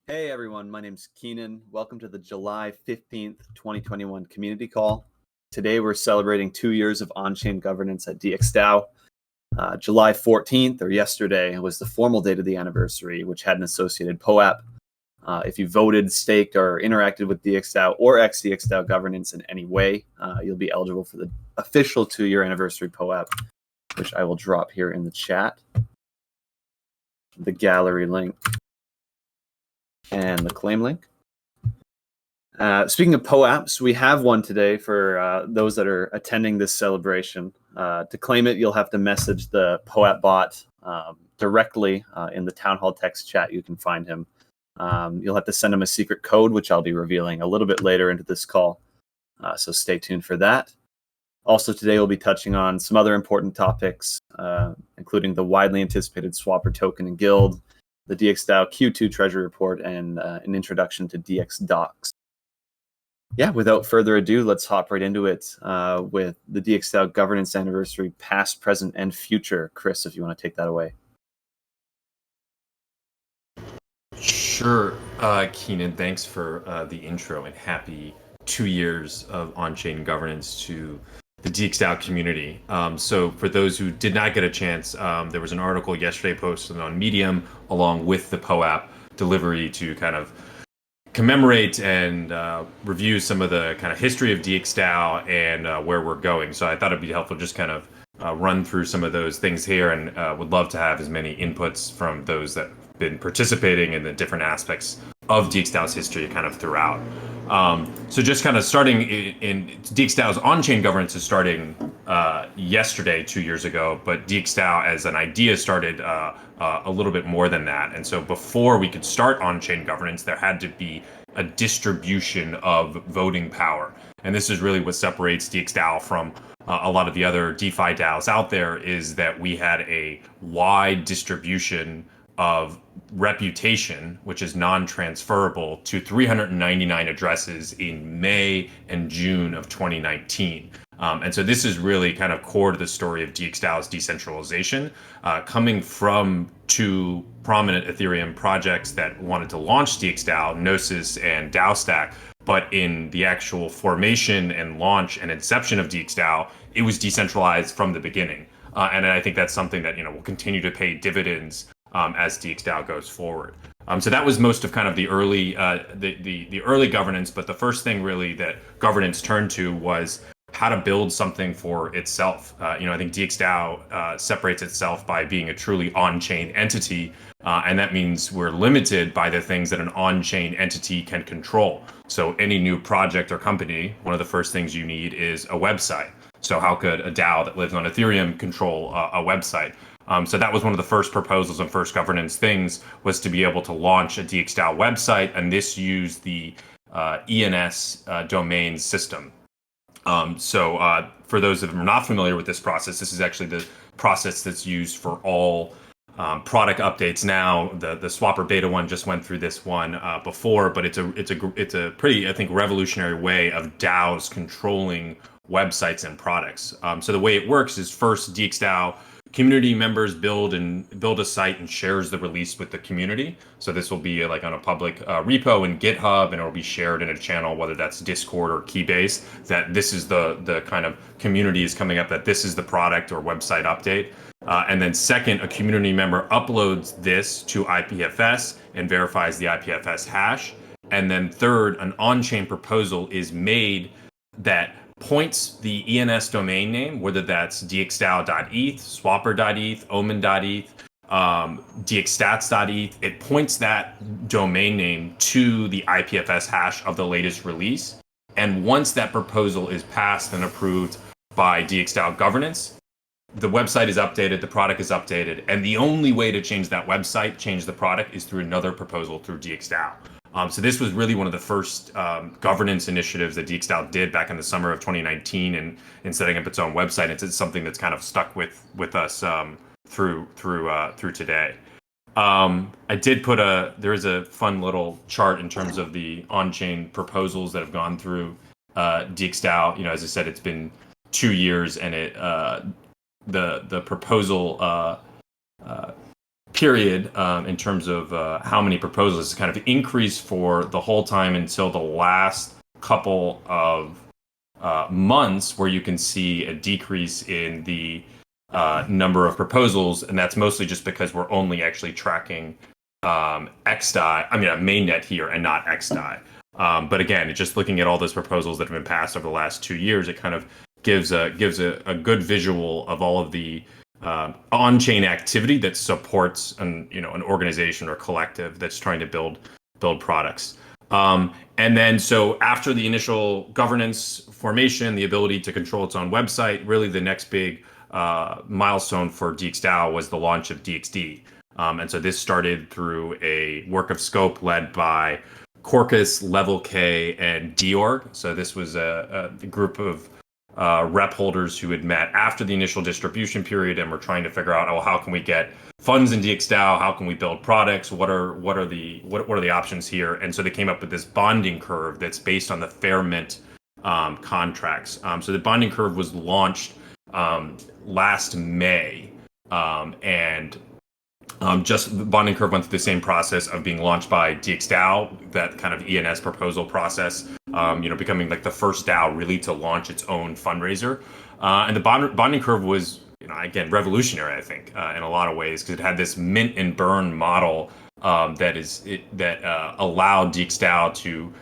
Hey everyone, my name's Keenan. Welcome to the July 15th, 2021 community call. Today we're celebrating 2 years of on-chain governance at DXdao. July 14th, or yesterday, was the formal date of the anniversary, which had an associated POAP. If you voted, staked, or interacted with DXdao or XDXdao governance in any way, you'll be eligible for the official 2-year anniversary POAP, which I will drop here in the chat. The gallery link and the claim link. Speaking of POAPs, we have one today for those that are attending this celebration. To claim it, you'll have to message the POAP bot directly in the Town Hall text chat. You can find him. You'll have to send him a secret code, which I'll be revealing a little bit later into this call. So stay tuned for that. Also today, we'll be touching on some other important topics, including the widely anticipated Swapper token and guild, the DXdao Q2 Treasury report, and an introduction to DXdocs. Yeah, without further ado, let's hop right into it with the DXdao governance anniversary, past, present, and future. Chris, if you want to take that away. Sure, Keenan, thanks for the intro, and happy 2 years of on-chain governance to the DXdao community. So for those who did not get a chance, there was an article yesterday posted on Medium along with the POAP delivery to kind of commemorate and review some of the kind of history of DXdao and where we're going. So I thought it'd be helpful just kind of run through some of those things here, and would love to have as many inputs from those that have been participating in the different aspects of DXdao's history kind of throughout. So just kind of starting in DXdao's on-chain governance is starting yesterday, 2 years ago, but DXdao as an idea started a little bit more than that. And so before we could start on-chain governance, there had to be a distribution of voting power. And this is really what separates DXdao from a lot of the other DeFi DAOs out there, is that we had a wide distribution of reputation, which is non-transferable, to 399 addresses in May and June of 2019. And so this is really kind of core to the story of DXDAO's decentralization, coming from two prominent Ethereum projects that wanted to launch DXdao, Gnosis and DAOstack. But in the actual formation and launch and inception of DXdao, it was decentralized from the beginning. And I think that's something that will continue to pay dividends as DXdao goes forward. So that was most of kind of the early the early governance, but the first thing really that governance turned to was how to build something for itself. I think DXdao separates itself by being a truly on-chain entity, and that means we're limited by the things that an on-chain entity can control. So any new project or company, one of the first things you need is a website. So how could a DAO that lives on Ethereum control a website? So that was one of the first proposals and first governance things, was to be able to launch a DXdao website, and this used the ENS domain system. So for those that are not familiar with this process, this is actually the process that's used for all product updates now. The Swapper beta one just went through this one before, but it's a pretty, I think, revolutionary way of DAOs controlling websites and products. So the way it works is, first, DXdao community members build a site and shares the release with the community. So this will be like on a public repo in GitHub, and it will be shared in a channel, whether that's Discord or Keybase, that this is the kind of community is coming up, that this is the product or website update. And then second, a community member uploads this to IPFS and verifies the IPFS hash. And then third, an on-chain proposal is made that points the ENS domain name, whether that's dxdao.eth, swapper.eth, omen.eth, dxstats.eth. It points that domain name to the IPFS hash of the latest release. And once that proposal is passed and approved by DXdao governance, the website is updated, the product is updated, and the only way to change that website, change the product, is through another proposal through DXdao. So this was really one of the first governance initiatives that DXdao did back in the summer of 2019, and in setting up its own website. It's something that's kind of stuck with us through today. I did put there is a fun little chart in terms of the on-chain proposals that have gone through DXdao. As I said, it's been 2 years, and the proposal period in terms of how many proposals. It's kind of increased for the whole time until the last couple of months, where you can see a decrease in the number of proposals, and that's mostly just because we're only actually tracking XDAI, mainnet here, and not XDAI. But again, just looking at all those proposals that have been passed over the last 2 years, it kind of gives a good visual of all of the on-chain activity that supports an organization or collective that's trying to build products. And then so after the initial governance formation, the ability to control its own website, really the next big milestone for DXdao was the launch of DXD. And so this started through a work of scope led by Quarkus, Level K, and Diorg. So this was a group of rep holders who had met after the initial distribution period and were trying to figure out, how can we get funds in DXdao? How can we build products? What are the options here? And so they came up with this bonding curve that's based on the Fairmint contracts. So the bonding curve was launched last May, and just the bonding curve went through the same process of being launched by DXdao, that kind of ENS proposal process, becoming like the first DAO really to launch its own fundraiser. And the bonding curve was, again, revolutionary, I think, in a lot of ways, because it had this mint and burn model that allowed DXdao to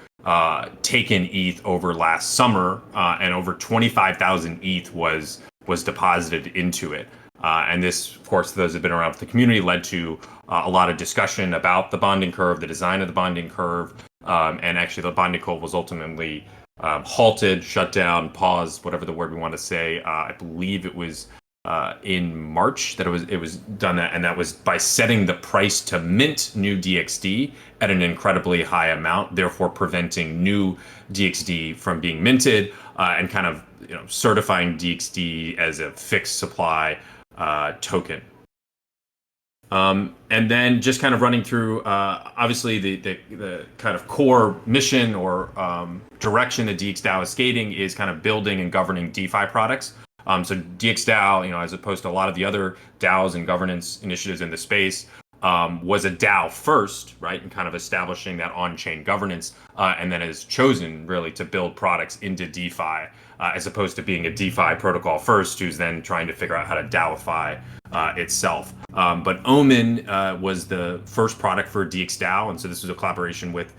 take in ETH over last summer, and over 25,000 ETH was deposited into it. And this, of course, those have been around for the community, led to a lot of discussion about the bonding curve, the design of the bonding curve, and actually the bonding curve was ultimately halted, shut down, paused, whatever the word we want to say. I believe it was in March that it was done, that, and that was by setting the price to mint new DXD at an incredibly high amount, therefore preventing new DXD from being minted, and kind of certifying DXD as a fixed supply token. And then just kind of running through, obviously the kind of core mission or direction that DXdao is skating is kind of building and governing DeFi products. So DXdao, as opposed to a lot of the other DAOs and governance initiatives in the space, was a DAO first, right, and kind of establishing that on-chain governance, and then has chosen really to build products into DeFi, as opposed to being a DeFi protocol first, who's then trying to figure out how to DAOify itself. But Omen was the first product for DXdao, and so this was a collaboration with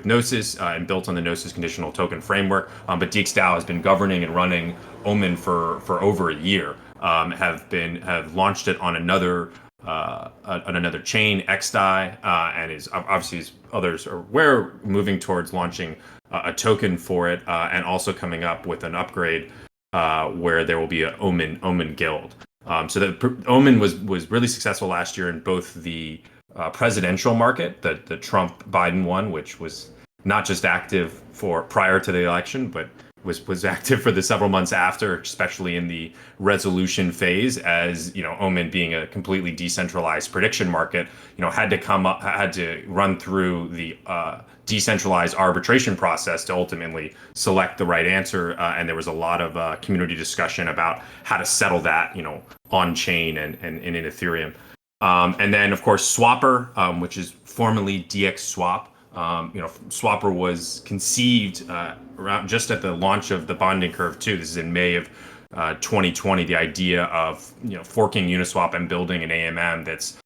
Gnosis, and built on the Gnosis conditional token framework. But DXdao has been governing and running Omen for over a year. Have launched it on another chain, XDAI, and is obviously, as others are aware, moving towards launching a token for it, and also coming up with an upgrade where there will be an Omen guild. So that Omen was really successful last year in both the presidential market, the Trump-Biden one, which was not just active for prior to the election, but was active for the several months after, especially in the resolution phase, as Omen being a completely decentralized prediction market, had to run through the decentralized arbitration process to ultimately select the right answer, and there was a lot of community discussion about how to settle that, on chain and in Ethereum. And then, of course, Swapper, which is formerly DXSwap. Swapper was conceived around just at the launch of the bonding curve too. This is in May of 2020. The idea of forking Uniswap and building an AMM that's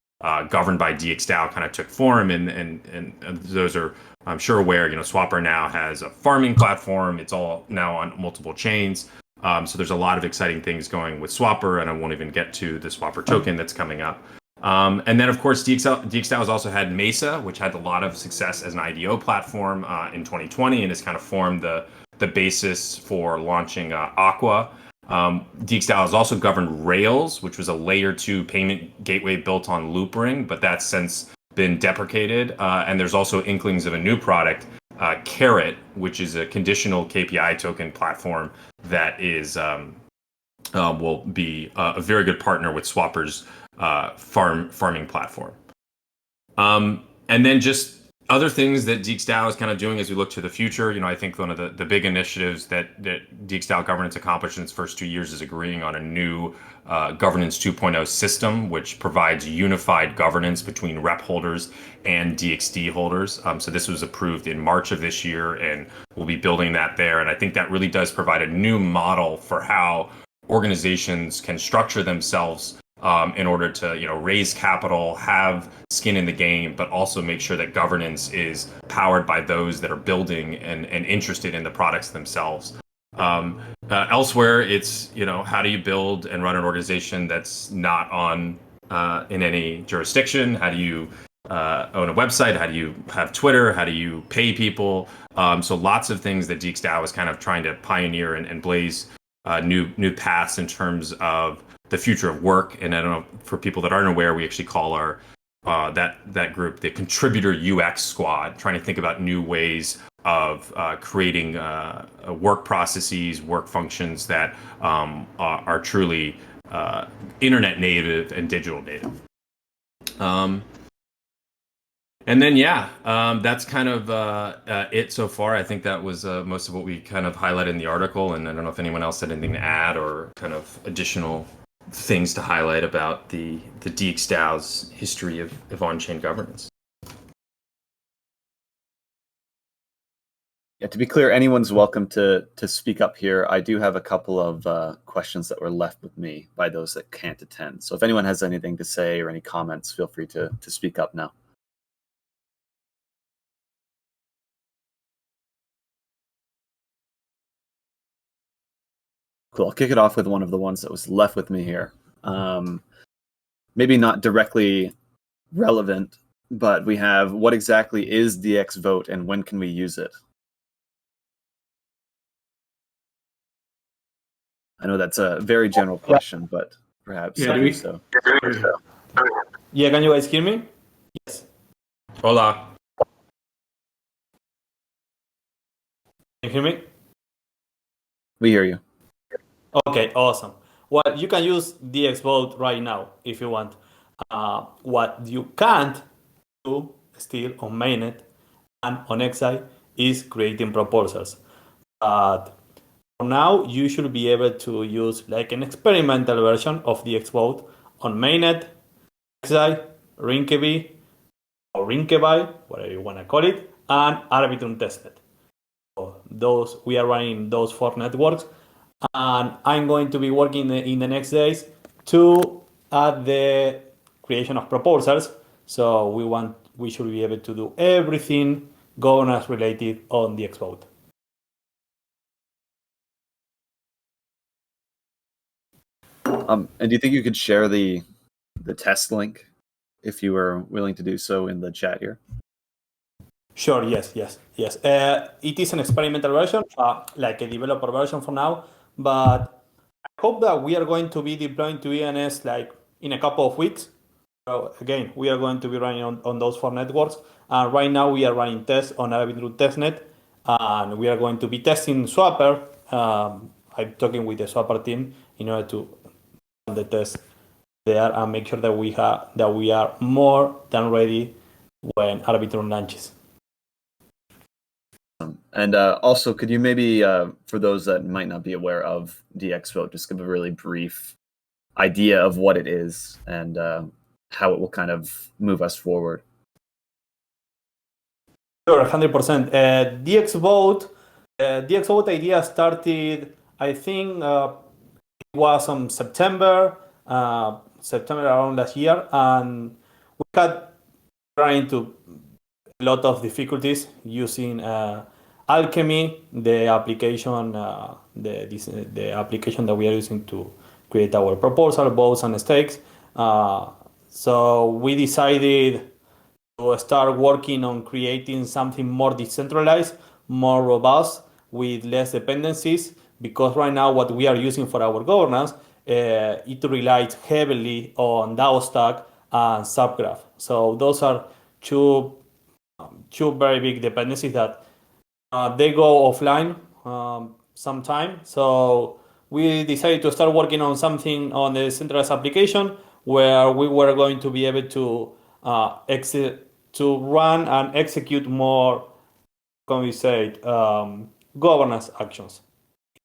governed by DXdao kind of took form, and those are, I'm sure, aware. Swapper now has a farming platform. It's all now on multiple chains. So there's a lot of exciting things going with Swapper, and I won't even get to the Swapper token that's coming up. And then, of course, DXdao has also had Mesa, which had a lot of success as an IDO platform in 2020, and has kind of formed the basis for launching Aqua. DXdao has also governed Rails, which was a layer 2 payment gateway built on Loopring, but that's since been deprecated. And there's also inklings of a new product, Carrot, which is a conditional KPI token platform that is will be a very good partner with Swapper's farming platform. And then just Other things that DXdao is kind of doing as we look to the future, I think one of the big initiatives that DXdao governance accomplished in its first 2 years is agreeing on a new governance 2.0 system, which provides unified governance between rep holders and DXD holders. So this was approved in March of this year, and we'll be building that there. And I think that really does provide a new model for how organizations can structure themselves in order to raise capital, have skin in the game, but also make sure that governance is powered by those that are building and interested in the products themselves. Elsewhere, it's how do you build and run an organization that's not on in any jurisdiction? How do you own a website? How do you have Twitter? How do you pay people? So lots of things that DXdao is kind of trying to pioneer and blaze new paths in terms of the future of work. And I don't know, for people that aren't aware, we actually call our that group the contributor UX squad, trying to think about new ways of creating work processes, work functions that are truly internet native and digital native. And then, that's kind of it so far. I think that was most of what we kind of highlighted in the article. And I don't know if anyone else had anything to add or kind of additional things to highlight about the DXDAO's history of on-chain governance. Yeah, to be clear, anyone's welcome to speak up here. I do have a couple of questions that were left with me by those that can't attend. So if anyone has anything to say or any comments, feel free to speak up now. Cool. I'll kick it off with one of the ones that was left with me here. Maybe not directly relevant, but we have, what exactly is DX Vote and when can we use it? I know that's a very general question, but perhaps so. Yeah, can you guys hear me? Yes. Hola. Can you hear me? We hear you. Okay, awesome. Well, you can use DXvote right now if you want. What you can't do still on mainnet and on XI is creating proposals. But for now, you should be able to use like an experimental version of DXvote on mainnet, XI, Rinkeby, or Rinkeby, whatever you want to call it, and Arbitrum testnet. So we are running those 4 networks. And I'm going to be working in the next days to add the creation of proposals. So we should be able to do everything governance related on the DXvote. And do you think you could share the test link if you were willing to do so in the chat here? Sure. Yes. It is an experimental version, like a developer version for now. But I hope that we are going to be deploying to ENS like in a couple of weeks. So again, we are going to be running on those 4 networks. And right now we are running tests on Arbitrum testnet. And we are going to be testing Swapper. I'm talking with the Swapper team in order to run the test there and make sure that we are more than ready when Arbitrum launches. And also, could you maybe, for those that might not be aware of DXvote, just give a really brief idea of what it is and how it will kind of move us forward? Sure, 100%. DXvote idea started, I think, it was on September around last year, and we had run into a lot of difficulties using Alchemy, the application, the application that we are using to create our proposal, votes, and stakes. So we decided to start working on creating something more decentralized, more robust, with less dependencies. Because right now, what we are using for our governance, it relies heavily on DAO stack and Subgraph. So those are two very big dependencies that they go offline sometime. So we decided to start working on something on the centralized application where we were going to be able to to run and execute more, can we say, governance actions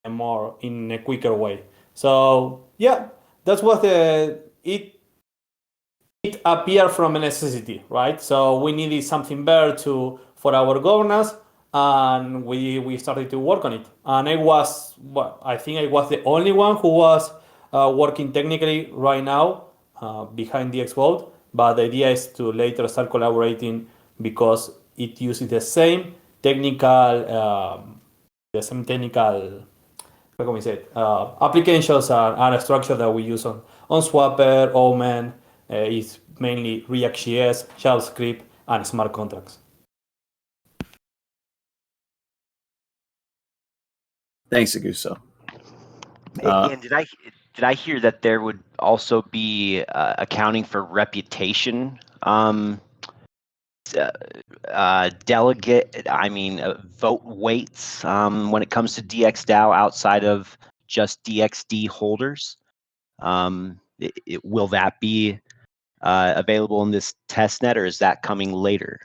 in a quicker way. So yeah, that's what it appeared from a necessity, right? So we needed something better for our governance, and we started to work on it. And I think I was the only one who was working technically right now behind DXvote. But the idea is to later start collaborating because it uses the same technical, how can we say it, applications and structure that we use on Swapper, Omen. Is mainly React.js, JavaScript, and smart contracts. Thanks, Augusto. And did I hear that there would also be accounting for reputation vote weights when it comes to DXdao outside of just DXD holders? Will that be available in this testnet, or is that coming later?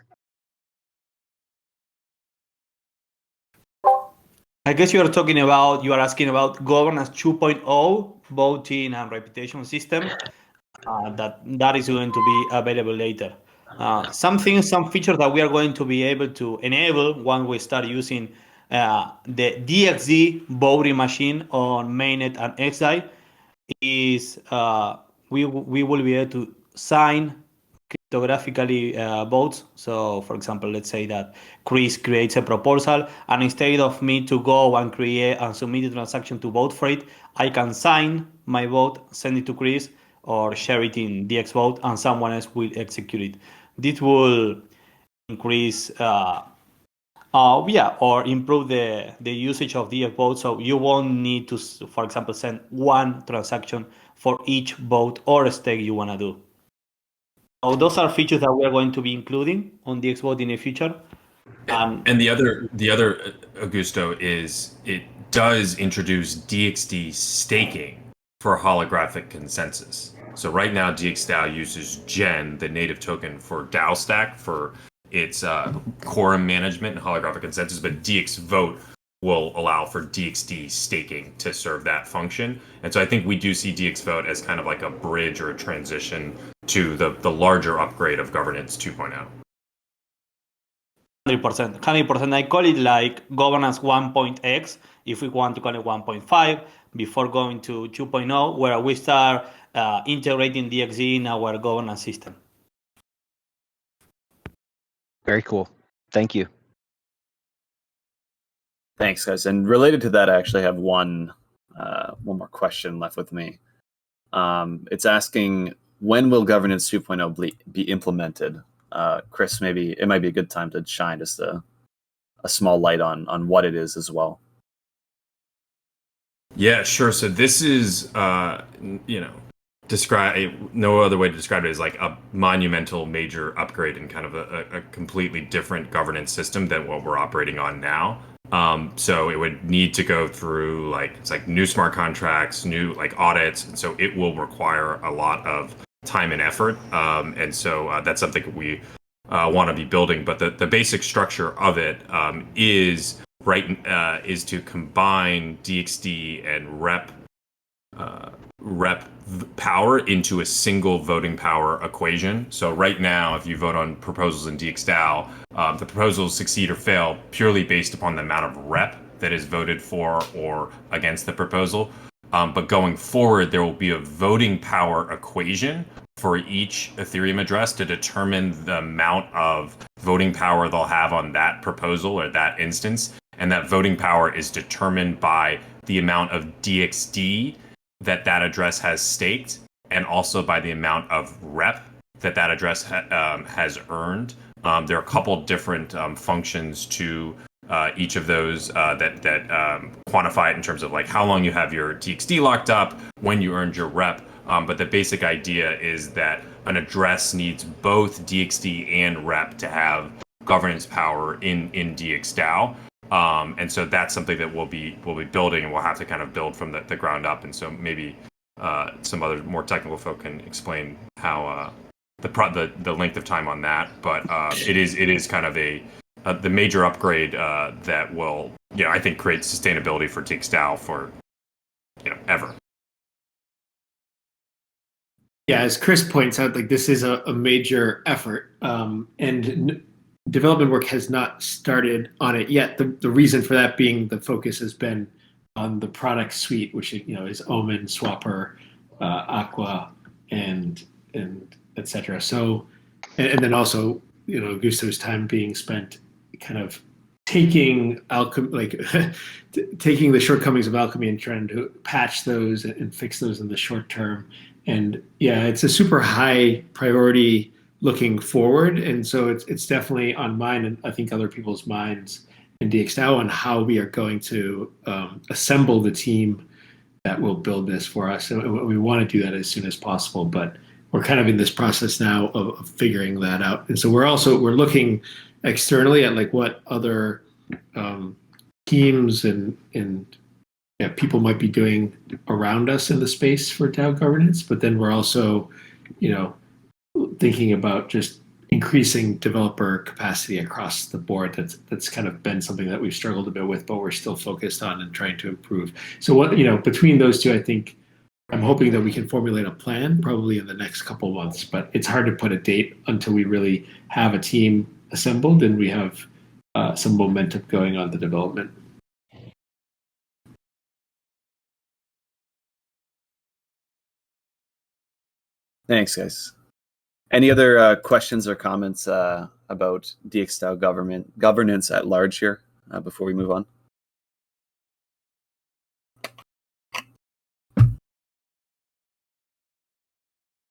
I guess you are asking about governance 2.0 voting and reputation system. That is going to be available later. Some features that we are going to be able to enable when we start using the DXD voting machine on mainnet and XDAI is we will be able to sign cryptographically votes. So, for example, let's say that Chris creates a proposal, and instead of me to go and create and submit a transaction to vote for it, I can sign my vote, send it to Chris, or share it in DXvote, and someone else will execute it. This will increase or improve the usage of DXvote, so you won't need to, for example, send one transaction for each vote or stake you want to do. So those are features that we are going to be including on DXvote in the future. And the other Augusto, is it does introduce DXD staking for holographic consensus. So right now DXDAO uses Gen, the native token for DAO stack, for its quorum management and holographic consensus, but DXvote will allow for DXD staking to serve that function. And so I think we do see DXvote as kind of like a bridge or a transition to the larger upgrade of governance 2.0. 100%. I call it like governance 1.x, if we want to call it 1.5, before going to 2.0, where we start integrating DXD in our governance system. Very cool. Thank you. Thanks, guys. And related to that, I actually have one more question left with me. It's asking, when will governance 2.0 be implemented? Chris, maybe it might be a good time to shine just a small light on what it is as well. Yeah, sure. So this is, no other way to describe it is like a monumental major upgrade and kind of a completely different governance system than what we're operating on now. So it would need to go through new smart contracts, new audits, and so it will require a lot of time and effort. And so that's something we want to be building. But the basic structure of it is to combine DXD and rep power into a single voting power equation. So right now, if you vote on proposals in DXdao, the proposals succeed or fail purely based upon the amount of rep that is voted for or against the proposal. But going forward, there will be a voting power equation for each Ethereum address to determine the amount of voting power they'll have on that proposal or that instance. And that voting power is determined by the amount of DXD that address has staked, and also by the amount of rep that address has earned. There are a couple different functions to each of those that quantify it in terms of how long you have your DXD locked up, when you earned your rep. But the basic idea is that an address needs both DXD and rep to have governance power in DXDAO. And so that's something that we'll be building, and we'll have to kind of build from the ground up. And so maybe some other more technical folk can explain how the length of time on that, but it is kind of the major upgrade that will, I think, create sustainability for DXdao for ever. Yeah, as Chris points out, like this is a major effort, and development work has not started on it yet. The reason for that being the focus has been on the product suite, which is Omen, Swapper, Aqua, and etc. So, and then also Gusto's time being spent kind of taking taking the shortcomings of Alchemy and trying to patch those and fix those in the short term. And yeah, it's a super high priority looking forward, and so it's definitely on mine and I think other people's minds in DXdao on how we are going to assemble the team that will build this for us. And we want to do that as soon as possible, but we're kind of in this process now of figuring that out. And so we're looking externally at like what other teams and people might be doing around us in the space for DAO governance. But then we're also, thinking about just increasing developer capacity across the board. That's kind of been something that we've struggled a bit with, but we're still focused on and trying to improve. So between those two, I think I'm hoping that we can formulate a plan probably in the next couple of months, but it's hard to put a date until we really have a team assembled and we have some momentum going on the development. Thanks, guys. Any other questions or comments about DXdao governance at large here before we move on?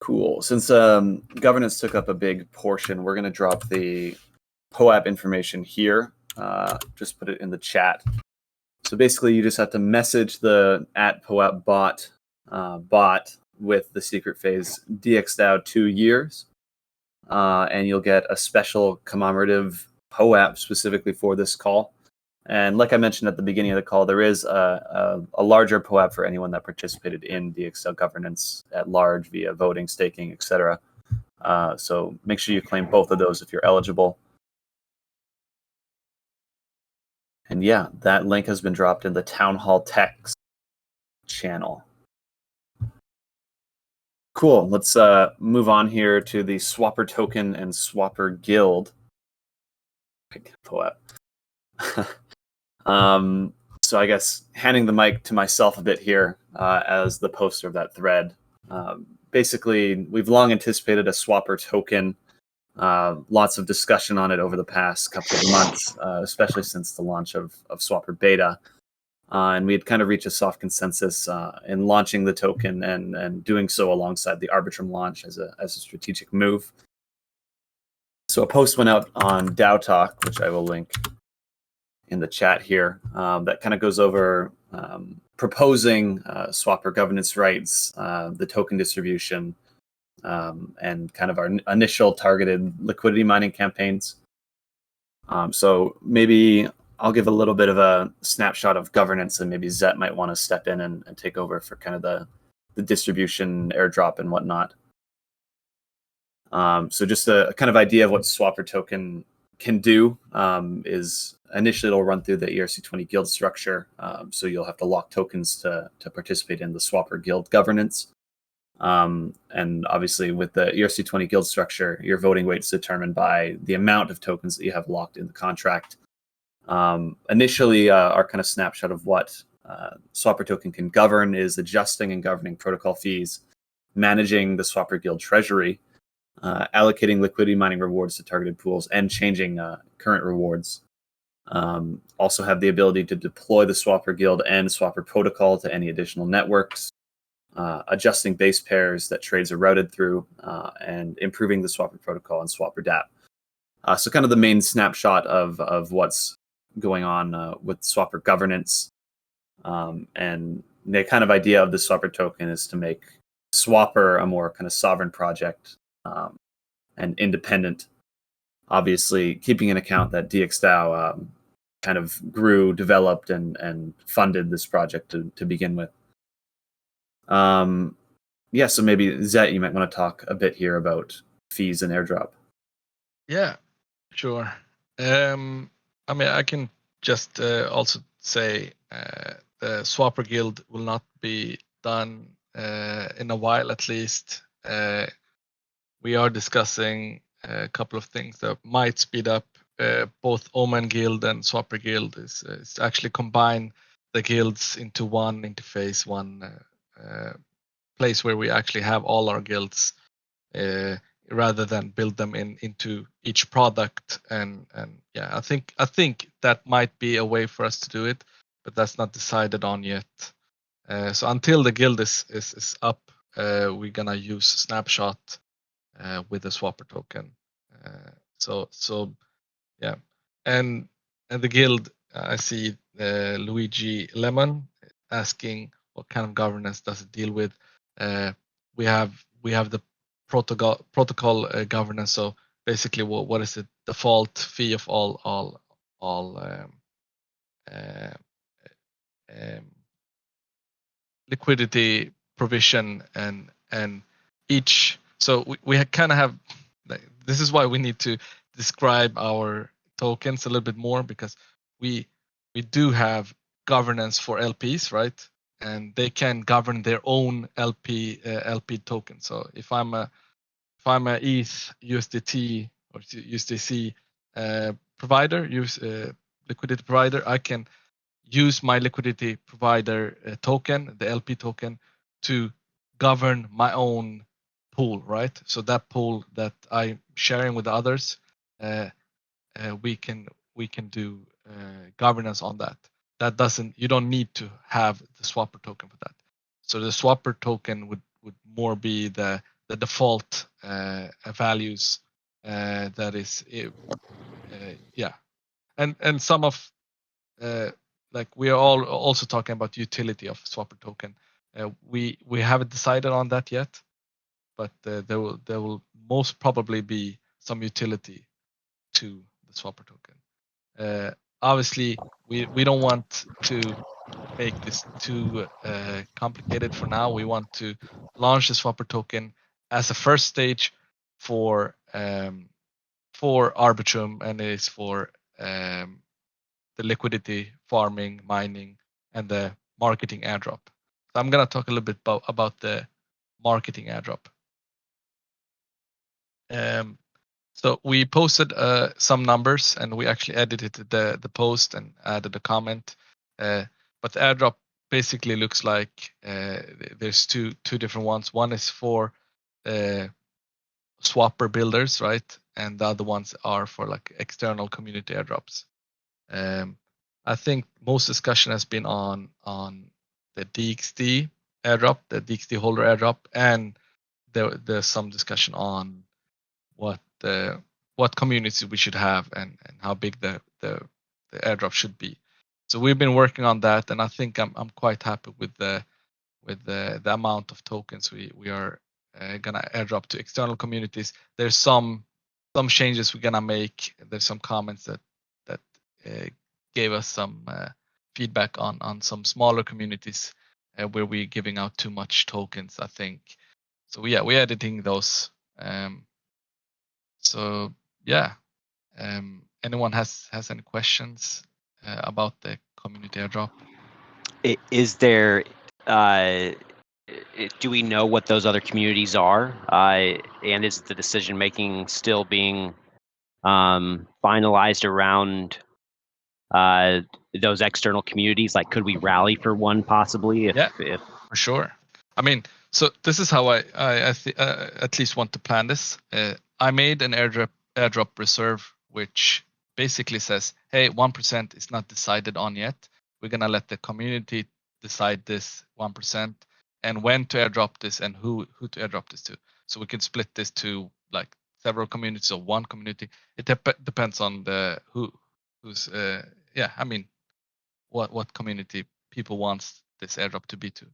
Cool. Since governance took up a big portion, we're going to drop the POAP information here. Just put it in the chat. So basically, you just have to message the @POAP bot with the secret phase DXdao 2 years, and you'll get a special commemorative POAP specifically for this call. And like I mentioned at the beginning of the call, there is a larger POAP for anyone that participated in DXdao governance at large via voting, staking, etc. So make sure you claim both of those if you're eligible. And yeah, that link has been dropped in the Town Hall text channel. Cool. Let's move on here to the Swapper token and Swapper guild. POAP. So I guess handing the mic to myself a bit here as the poster of that thread. Basically, we've long anticipated a Swapper token. Lots of discussion on it over the past couple of months, especially since the launch of Swapper Beta. And we had kind of reached a soft consensus in launching the token and doing so alongside the Arbitrum launch as a strategic move. So a post went out on DAO Talk, which I will link in the chat here, that kind of goes over proposing Swapper governance rights, the token distribution, and kind of our initial targeted liquidity mining campaigns. So maybe I'll give a little bit of a snapshot of governance, and maybe Zet might want to step in and take over for kind of the distribution, airdrop, and whatnot. So just a kind of idea of what Swapper token can do is initially it'll run through the ERC20 guild structure. So you'll have to lock tokens to participate in the Swapper guild governance. And obviously with the ERC20 guild structure, your voting weight is determined by the amount of tokens that you have locked in the contract. Initially, our kind of snapshot of what Swapper token can govern is adjusting and governing protocol fees, managing the Swapper guild treasury, allocating liquidity mining rewards to targeted pools, and changing current rewards. Also have the ability to deploy the Swapper guild and Swapper protocol to any additional networks, adjusting base pairs that trades are routed through, and improving the Swapper protocol and Swapper DApp. So kind of the main snapshot of what's going on with Swapper governance. And the kind of idea of the Swapper token is to make Swapper a more kind of sovereign project and independent. Obviously, keeping in account that DXdao kind of grew, developed, and funded this project to begin with. Yeah, so maybe Zet, you might want to talk a bit here about fees and airdrop. Yeah, sure. I mean, I can just also say the Swapper Guild will not be done in a while, at least. We are discussing a couple of things that might speed up both Omen Guild and Swapper Guild is actually combine the guilds into one interface, one place where we actually have all our guilds rather than build them into each product. And yeah, I think that might be a way for us to do it, but that's not decided on yet. So until the guild is up, we're gonna use Snapshot with the Swapper token. So yeah, and the guild, I see Luigi Lemon asking what kind of governance does it deal with. We have the protocol governance. So basically, what is the default fee of all liquidity provision and each. So we kind of have. This is why we need to describe our tokens a little bit more, because we do have governance for LPs, right? And they can govern their own LP token. So if I'm a ETH USDT or USDC provider, liquidity provider, I can use my liquidity provider token, the LP token, to govern my own pool, right? So that pool that I'm sharing with others, we can do governance on that. That doesn't, you don't need to have the Swapper token for that. So the Swapper token would more be the default values that is yeah, and some of like we are all also talking about utility of Swapper token. We haven't decided on that yet, but there will most probably be some utility to the Swapper token. Obviously, we don't want to make this too complicated for now. We want to launch the Swapper token as a first stage for Arbitrum, and it is for the liquidity farming, mining, and the marketing airdrop. So I'm gonna talk a little bit about the marketing airdrop. So we posted some numbers, and we actually edited the post and added a comment. But the airdrop basically looks like there's two different ones. One is for Swapper builders, right? And the other ones are for like external community airdrops. I think most discussion has been on the DXD airdrop, the DXD holder airdrop, and there's some discussion on what communities we should have and how big the airdrop should be. So we've been working on that, and I think I'm quite happy with the amount of tokens we are gonna airdrop to external communities. There's some changes we're gonna make. There's some comments that gave us some feedback on some smaller communities where we're giving out too much tokens, I think. So yeah, we're editing those. So yeah, anyone has any questions about the community airdrop? Is there? Do we know what those other communities are? And is the decision making still being finalized around those external communities? Like, could we rally for one possibly? If For sure. I mean, so this is how I at least want to plan this. I made an airdrop reserve, which basically says, hey, 1% is not decided on yet. We're gonna let the community decide this 1% and when to airdrop this and who to airdrop this to. So we can split this to like several communities or one community. It depends on the who's I mean, what community people wants this airdrop to be to.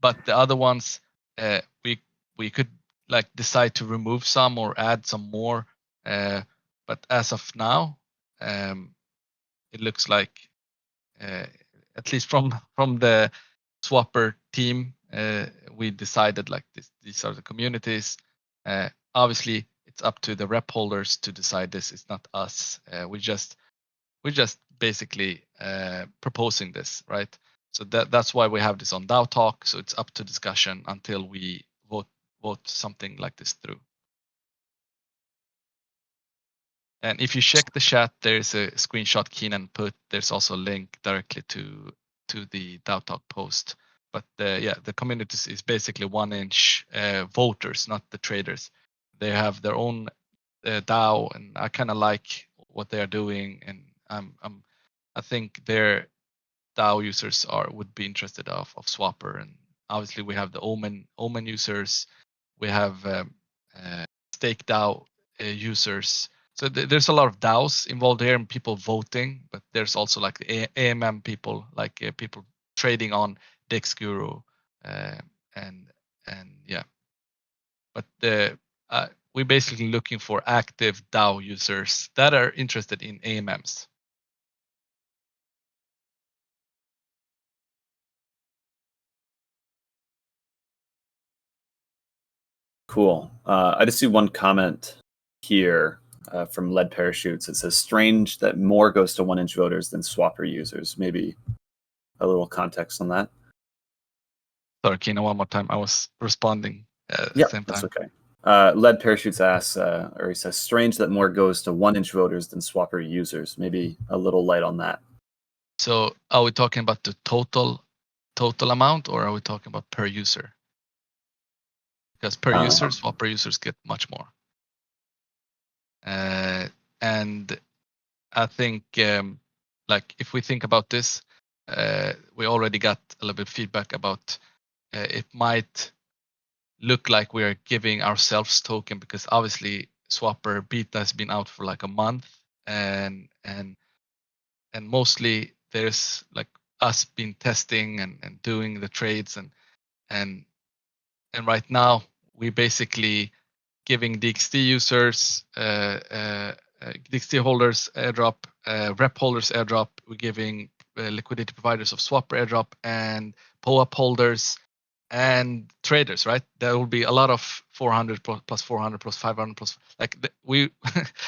But the other ones, we could like decide to remove some or add some more. But as of now, it looks like at least from the Swapper team, we decided like these are the communities. Obviously, it's up to the rep holders to decide this. It's not us. We're just basically proposing this, right? So that's why we have this on DAO Talk. So it's up to discussion until we vote something like this through. And if you check the chat, there's a screenshot Keenan put. There's also a link directly to the DAO Talk post. But the community is basically 1-inch voters, not the traders. They have their own DAO, and I kind of like what they are doing, and I think their DAO users would be interested of Swapper, and obviously we have the Omen users, we have Stake DAO users. So there's a lot of DAOs involved here and people voting, but there's also like the AMM people, like people trading on DexGuru, and yeah. But we're basically looking for active DAO users that are interested in AMMs. Cool. I just see one comment here from Lead Parachutes. It says, strange that more goes to 1-inch voters than Swapper users. Maybe a little context on that. Sorry, Kina, one more time. I was responding at the same time. That's okay. Lead Parachutes asks, or he says, strange that more goes to 1-inch voters than Swapper users. Maybe a little light on that. So are we talking about the total amount, or are we talking about per user? Because per user, Swapper users get much more. And I think, like, if we think about this, we already got a little bit of feedback about it might look like we are giving ourselves token, because obviously Swapper beta has been out for like a month, and mostly there's like us been testing and doing the trades, and right now we basically giving DXD users, DXD holders airdrop, rep holders airdrop. We're giving liquidity providers of Swapper airdrop, and POAP holders and traders, right? There will be a lot of 400 plus 400 plus 500 plus, like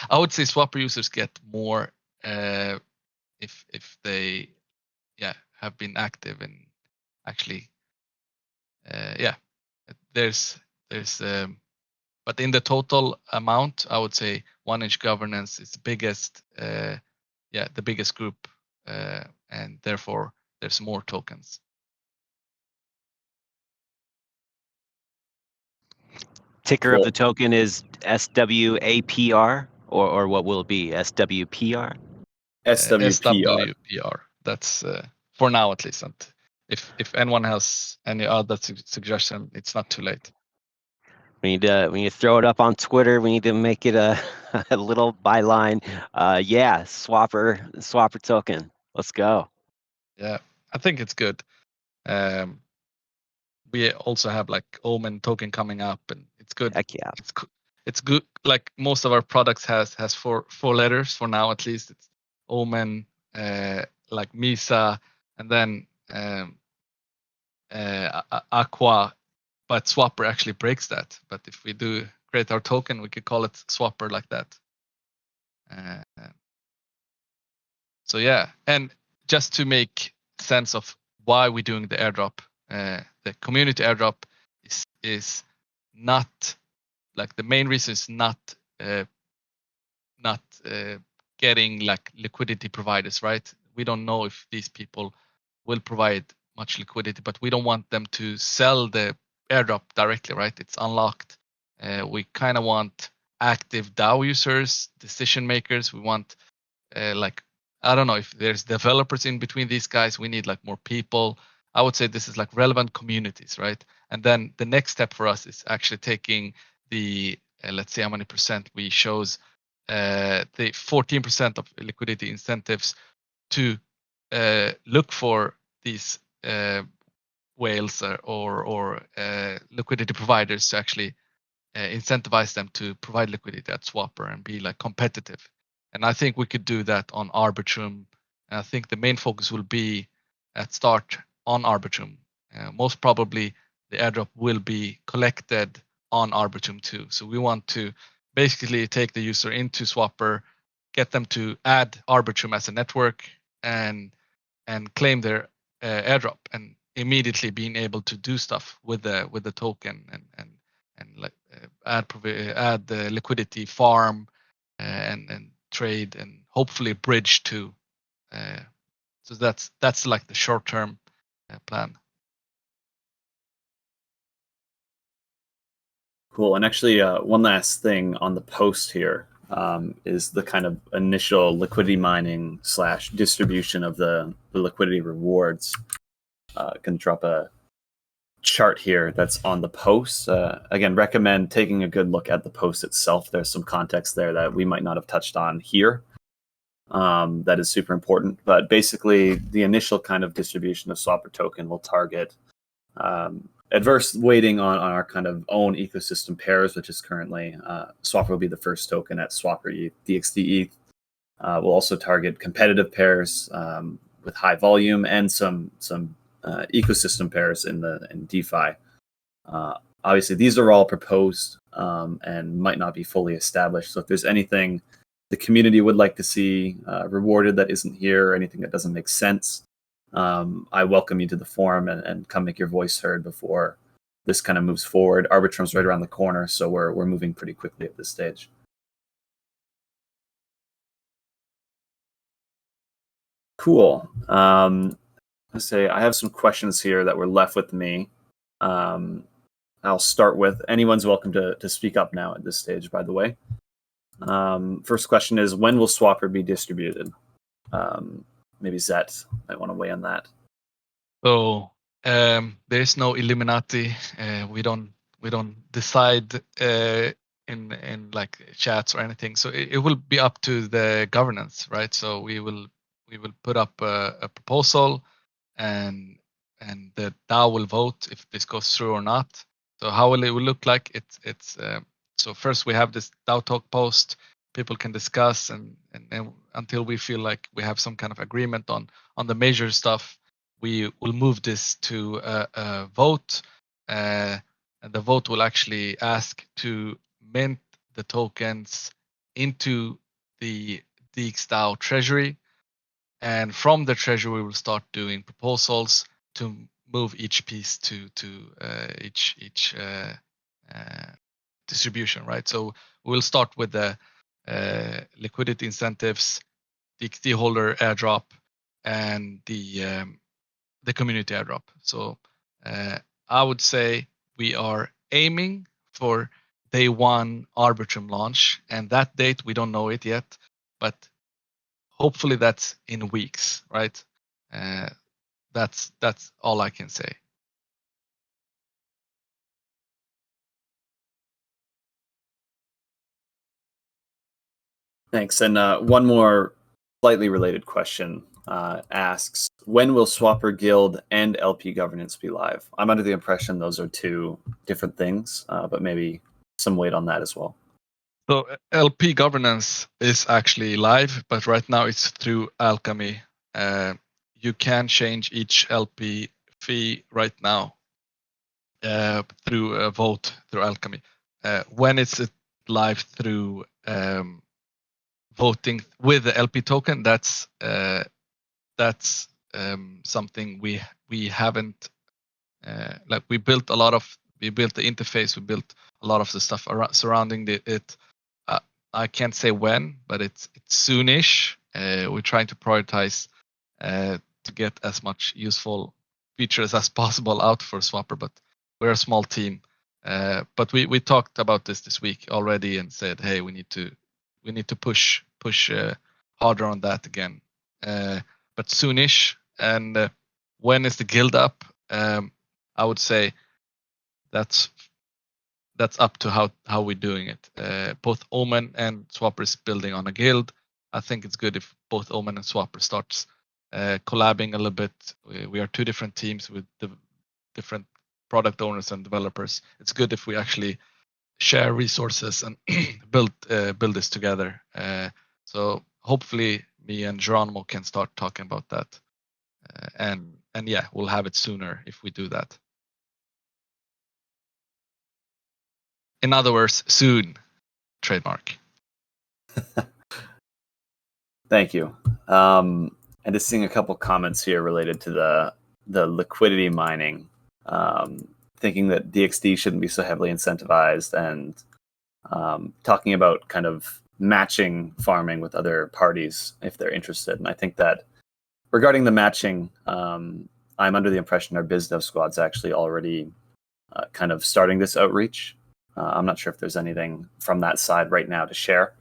I would say Swapper users get more if they have been active and actually there's but in the total amount, I would say 1-inch governance is the biggest the biggest group, and therefore there's more tokens. Ticker of the token is SWAPR, or what will it be? SWPR? SWPR. That's for now at least. And if anyone has any other suggestion, it's not too late. We need to throw it up on Twitter. We need to make it a little byline. Swapper token. Let's go. Yeah, I think it's good. We also have like Omen token coming up, and it's good. Heck yeah. It's good. Like most of our products has four letters for now at least. It's Omen, like Misa, and then Aqua. But Swapper actually breaks that. But if we do create our token, we could call it Swapper like that. So yeah, and just to make sense of why we're doing the airdrop, the community airdrop is not like the main reason is not getting like liquidity providers, right? We don't know if these people will provide much liquidity, but we don't want them to sell the airdrop directly, right? It's unlocked. We kind of want active DAO users, decision makers. We want like, I don't know if there's developers in between these guys. We need like more people. I would say this is like relevant communities, right? And then the next step for us is actually taking the let's see how many percent we shows the 14% of liquidity incentives to look for these whales or liquidity providers to actually incentivize them to provide liquidity at Swapper and be like competitive. And I think we could do that on Arbitrum. And I think the main focus will be at start on Arbitrum. Most probably the airdrop will be collected on Arbitrum too. So we want to basically take the user into Swapper, get them to add Arbitrum as a network, and claim their airdrop, and immediately being able to do stuff with the token and like add the liquidity, farm, and trade, and hopefully bridge to. So that's like the short term plan. Cool. And actually, one last thing on the post here is the kind of initial liquidity mining / distribution of the liquidity rewards. Can drop a chart here that's on the post. Again, recommend taking a good look at the post itself. There's some context there that we might not have touched on here. That is super important. But basically, the initial kind of distribution of Swapper token will target adverse weighting on our kind of own ecosystem pairs, which is currently Swapper will be the first token at Swapper ETH, DXdETH. We'll also target competitive pairs with high volume and some ecosystem pairs in DeFi. Obviously, these are all proposed and might not be fully established. So if there's anything the community would like to see rewarded that isn't here, or anything that doesn't make sense, I welcome you to the forum and come make your voice heard before this kind of moves forward. Arbitrum's right around the corner, so we're moving pretty quickly at this stage. Cool. Let's say I have some questions here that were left with me. I'll start with anyone's welcome to speak up now at this stage, by the way. First question is, when will Swapper be distributed? Maybe Zet might want to weigh on that. So there's no Illuminati. We don't decide in like chats or anything. So it will be up to the governance, right? So we will put up a proposal, and the DAO will vote if this goes through or not. So how will it look like? It's so first we have this DAO talk post. People can discuss, and until we feel like we have some kind of agreement on the major stuff, we will move this to a vote. And the vote will actually ask to mint the tokens into the DXdao Treasury, and from the Treasury we will start doing proposals to move each piece to each distribution, right? So we'll start with the liquidity incentives, the XD holder airdrop, and the community airdrop. So I would say we are aiming for day one Arbitrum launch, and that date we don't know it yet, but hopefully that's in weeks, right? That's all I can say. Thanks. And one more slightly related question asks, when will Swapper Guild and LP governance be live? I'm under the impression those are two different things, but maybe some weight on that as well. So LP governance is actually live, but right now it's through Alchemy. You can change each LP fee right now through a vote through Alchemy. When it's live through voting with the LP token, that's something we haven't like we built the interface, we built a lot of the stuff surrounding it. I can't say when, but it's soonish. We're trying to prioritize to get as much useful features as possible out for Swapper, but we're a small team. But we talked about this week already and said, hey, we need to push harder on that again. But soonish. And when is the guild up? I would say that's up to how we're doing it. Both Omen and Swapper is building on a guild. I think it's good if both Omen and Swapper starts collabing a little bit. We are two different teams with different product owners and developers. It's good if we actually share resources and build this together. So hopefully me and Geronimo can start talking about that. And yeah, we'll have it sooner if we do that. In other words, soon. trademark. Thank you. And just seeing a couple comments here related to the liquidity mining, thinking that DXD shouldn't be so heavily incentivized, and talking about kind of matching farming with other parties if they're interested. And I think that regarding the matching, I'm under the impression our BizDev squad's actually already kind of starting this outreach. I'm not sure if there's anything from that side right now to share.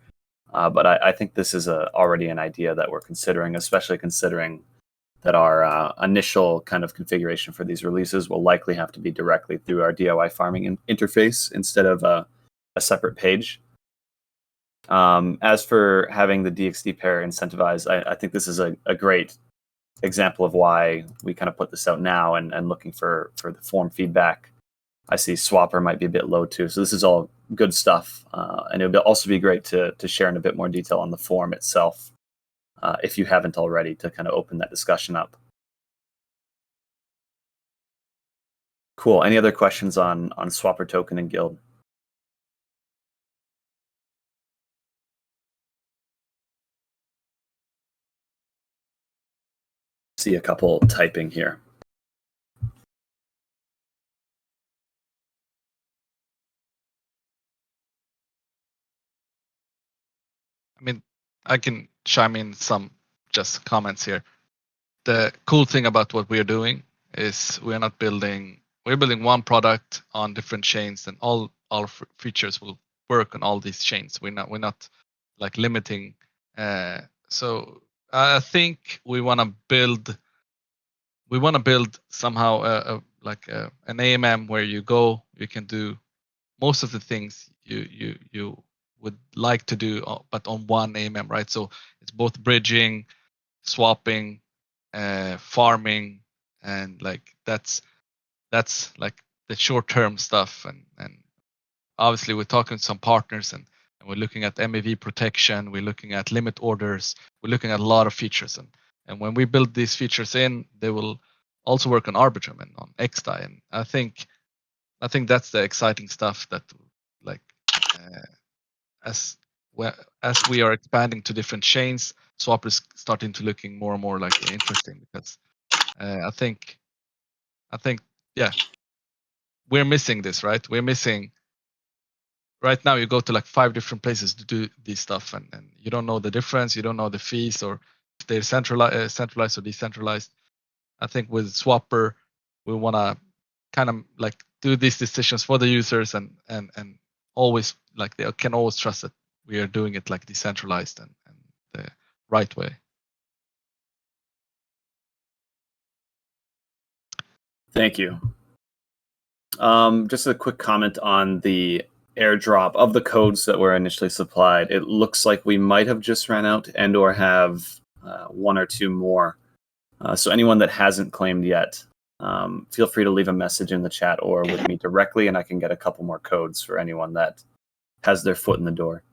But I think this is already an idea that we're considering, especially considering that our initial kind of configuration for these releases will likely have to be directly through our DIY farming interface instead of a separate page. As for having the DXD pair incentivized, I think this is a great example of why we kind of put this out now and looking for the form feedback. I see Swapper might be a bit low too. So this is all good stuff. And it would also be great to share in a bit more detail on the forum itself, if you haven't already, to kind of open that discussion up. Cool. Any other questions on Swapper token and guild? See a couple typing here. I mean, I can chime in some just comments here. The cool thing about what we're doing is we're building one product on different chains, and all our features will work on all these chains. We're not like limiting. So I think we want to build somehow an AMM where you can do most of the things you would like to do, but on one AMM, right? So it's both bridging, swapping, farming, and like that's like the short-term stuff. And obviously we're talking to some partners, and we're looking at MEV protection, we're looking at limit orders, we're looking at a lot of features, and when we build these features in, they will also work on Arbitrum and on XDAI. And I think that's the exciting stuff that like as we are expanding to different chains, Swapper is starting to looking more and more like interesting, because I think yeah, we're missing this, right? We're missing right now. You go to like 5 different places to do this stuff, and you don't know the difference, you don't know the fees, or if they're centralized or decentralized. I think with Swapper, we want to kind of like do these decisions for the users, and always like they can always trust that we are doing it like decentralized and the right way. Thank you. Just a quick comment on the airdrop of the codes that were initially supplied. It looks like we might have just ran out and or have 1 or 2 more. So anyone that hasn't claimed yet, feel free to leave a message in the chat or with me directly, and I can get a couple more codes for anyone that has their foot in the door.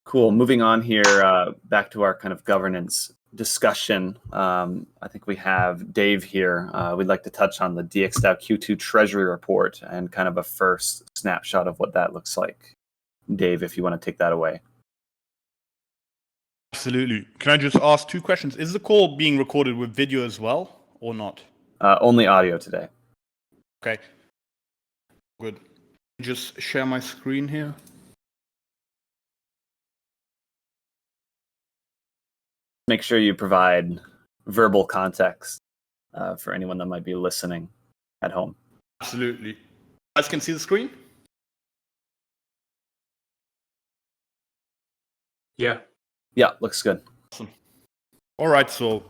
Cool. Moving on here, back to our kind of governance discussion. I think we have Dave here. We'd like to touch on the DXdao Q2 Treasury report and kind of a first snapshot of what that looks like. Dave, if you want to take that away. Absolutely. Can I just ask 2 questions? Is the call being recorded with video as well or not? Only audio today. Okay. Good. Just share my screen here. Make sure you provide verbal context for anyone that might be listening at home. Absolutely. You guys can see the screen? Yeah. Yeah, looks good. Awesome. All right, so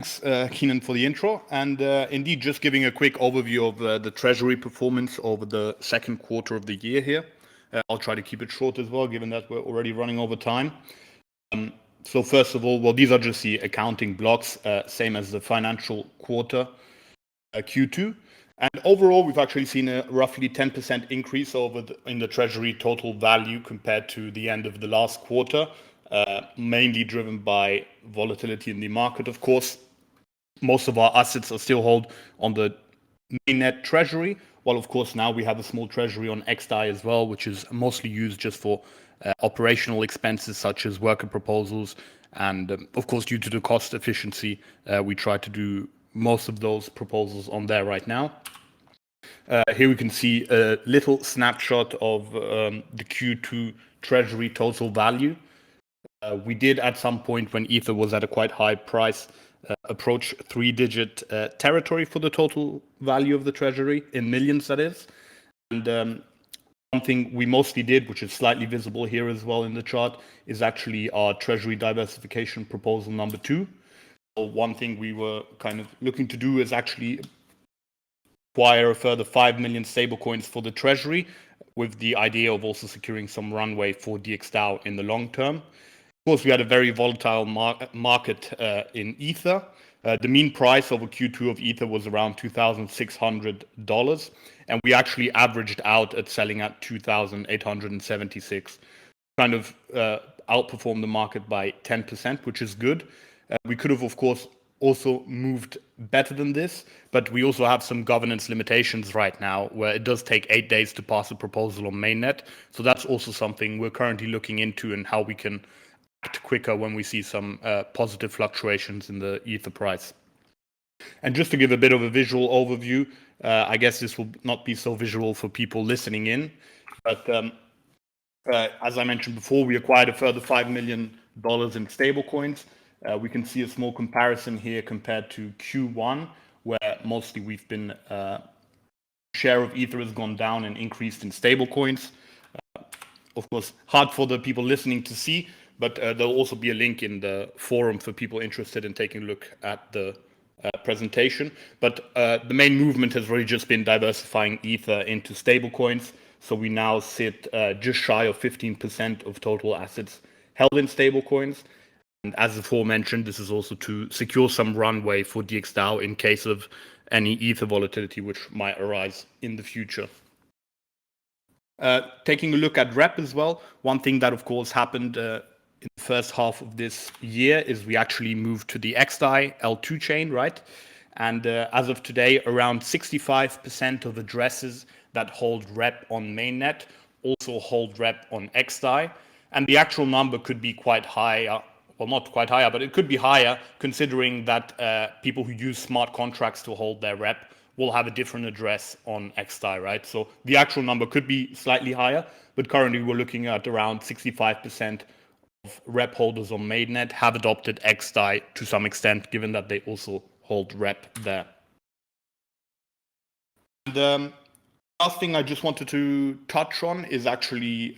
thanks, Keenan, for the intro. And indeed, just giving a quick overview of the Treasury performance over the second quarter of the year here. I'll try to keep it short as well, given that we're already running over time. So first of all, well, these are just the accounting blocks, same as the financial quarter, Q2. And overall, we've actually seen a roughly 10% increase in the Treasury total value compared to the end of the last quarter, mainly driven by volatility in the market, of course. Most of our assets are still held on the mainnet Treasury, while of course now we have a small treasury on DXdao as well, which is mostly used just for operational expenses such as worker proposals. And of course, due to the cost efficiency, we try to do most of those proposals on there right now. Here we can see a little snapshot of the Q2 Treasury total value. We did at some point when Ether was at a quite high price approach three-digit territory for the total value of the Treasury, in millions that is. And something we mostly did, which is slightly visible here as well in the chart, is actually our Treasury diversification proposal number 2. So one thing we were kind of looking to do is actually acquire a further 5 million stablecoins for the Treasury, with the idea of also securing some runway for DXdao in the long term. Of course, we had a very volatile market in Ether. The mean price over Q2 of Ether was around $2,600, and we actually averaged out at selling at 2,876. Kind of outperformed the market by 10%, which is good. We could have, of course, also moved better than this, but we also have some governance limitations right now where it does take 8 days to pass a proposal on mainnet. So that's also something we're currently looking into, and how we can act quicker when we see some positive fluctuations in the Ether price. And just to give a bit of a visual overview, I guess this will not be so visual for people listening in, but as I mentioned before, we acquired a further $5 million in stablecoins. We can see a small comparison here compared to Q1, where mostly we've been share of Ether has gone down and increased in stablecoins. Of course, hard for the people listening to see, but there'll also be a link in the forum for people interested in taking a look at the presentation. But the main movement has really just been diversifying Ether into stablecoins. So we now sit just shy of 15% of total assets held in stablecoins. And as aforementioned, this is also to secure some runway for DXdao in case of any Ether volatility which might arise in the future. Taking a look at rep as well, one thing that of course happened in the first half of this year is we actually moved to the DXdao L2 chain, right? And as of today, around 65% of addresses that hold rep on mainnet also hold rep on DXdao. And the actual number could be quite high. Well, not quite higher, but it could be higher, considering that people who use smart contracts to hold their rep will have a different address on DXdao, right? So the actual number could be slightly higher, but currently we're looking at around 65% of rep holders on mainnet have adopted DXdao to some extent, given that they also hold rep there. The last thing I just wanted to touch on is actually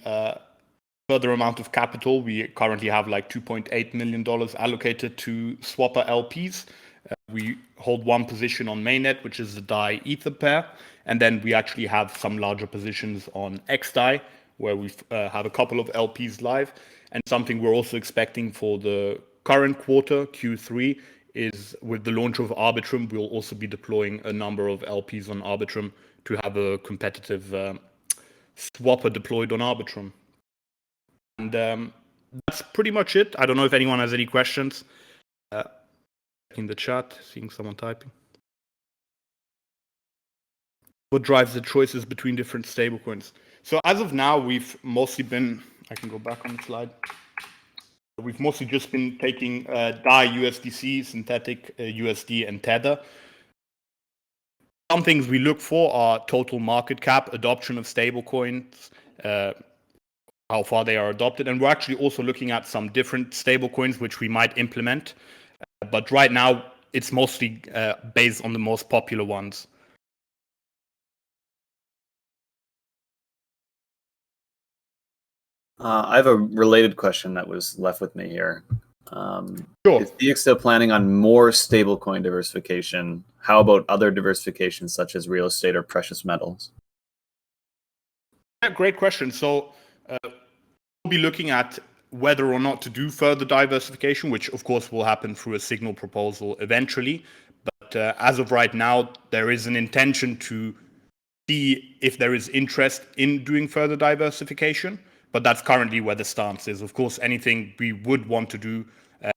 further amount of capital. We currently have like $2.8 million allocated to swapper LPs. We hold one position on mainnet, which is the DAI Ether pair. And then we actually have some larger positions on DXdao, where we have a couple of LPs live. And something we're also expecting for the current quarter, Q3, is with the launch of Arbitrum, we'll also be deploying a number of LPs on Arbitrum to have a competitive swapper deployed on Arbitrum. And that's pretty much it. I don't know if anyone has any questions. In the chat, seeing someone typing. What drives the choices between different stablecoins? So as of now, we've mostly been, I can go back on the slide. We've mostly just been taking DAI USDC, synthetic USD, and Tether. Some things we look for are total market cap, adoption of stablecoins, how far they are adopted. And we're actually also looking at some different stablecoins which we might implement. But right now, it's mostly based on the most popular ones. I have a related question that was left with me here. Sure. Is DXdao planning on more stablecoin diversification? How about other diversifications such as real estate or precious metals? Yeah, great question. So we'll be looking at whether or not to do further diversification, which of course will happen through a signal proposal eventually. But as of right now, there is an intention to see if there is interest in doing further diversification. But that's currently where the stance is. Of course, anything we would want to do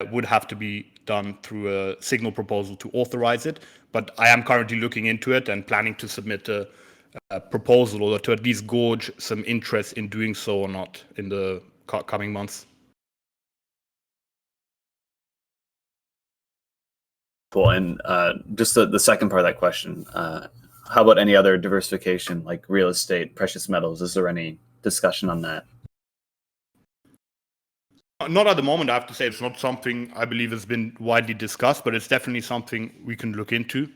would have to be done through a signal proposal to authorize it. But I am currently looking into it and planning to submit a proposal, or to at least gauge some interest in doing so or not in the coming months. Cool. And just the second part of that question, how about any other diversification, like real estate, precious metals? Is there any discussion on that? Not at the moment, I have to say. It's not something I believe has been widely discussed, but it's definitely something we can look into.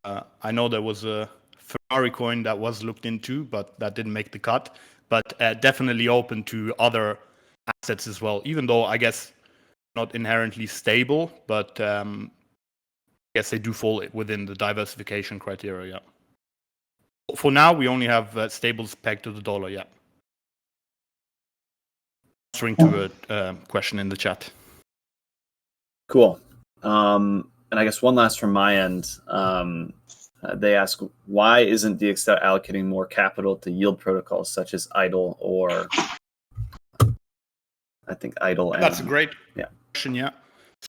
I know there was a Ferrari coin that was looked into, but that didn't make the cut. But definitely open to other assets as well, even though I guess not inherently stable, but I guess they do fall within the diversification criteria. Yeah. For now, we only have stables pegged to the dollar. Yeah. Answering to a question in the chat. Cool. And I guess one last from my end. They ask, why isn't DXdao allocating more capital to yield protocols such as IDLE or I think IDLE? That's a great question. Yeah.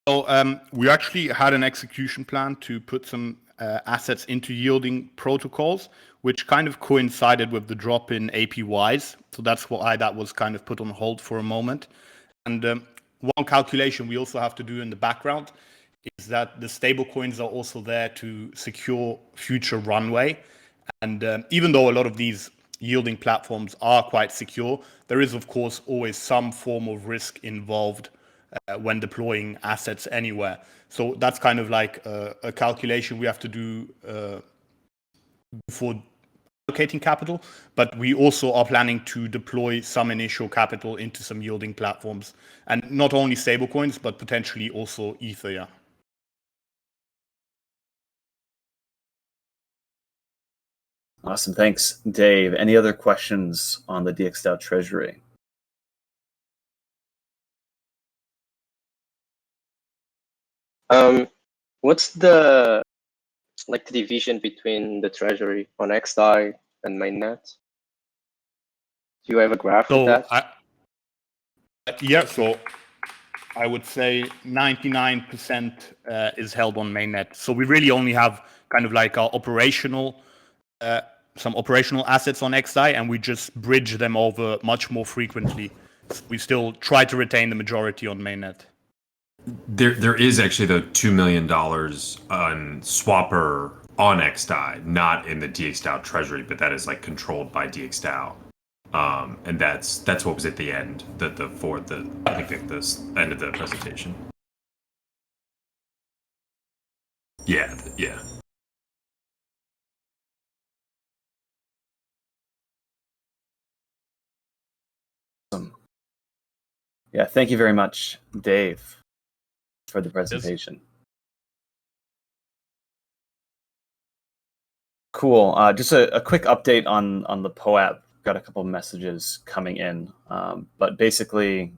So we actually had an execution plan to put some assets into yielding protocols, which kind of coincided with the drop in APYs. So that's why that was kind of put on hold for a moment. And one calculation we also have to do in the background is that the stable coins are also there to secure future runway. And even though a lot of these yielding platforms are quite secure, there is, of course, always some form of risk involved when deploying assets anywhere. So that's kind of like a calculation we have to do before allocating capital, but we also are planning to deploy some initial capital into some yielding platforms, and not only stablecoins, but potentially also Ether. Yeah. Awesome. Thanks, Dave. Any other questions on the DXdao Treasury? What's the division between the Treasury on XDAI and mainnet? Do you have a graph of that? So I would say 99% is held on mainnet. So we really only have kind of like our some operational assets on XDAI, and we just bridge them over much more frequently. We still try to retain the majority on mainnet. There is actually though $2 million on Swapper on XDAI, not in the DXdao Treasury, but that is like controlled by DXdao, and that's what was at the end, I think this end of the presentation. Yeah. Awesome. Yeah, thank you very much, Dave, for the presentation. Yes. Cool. Just a quick update on the POAP. Got a couple of messages coming in, but basically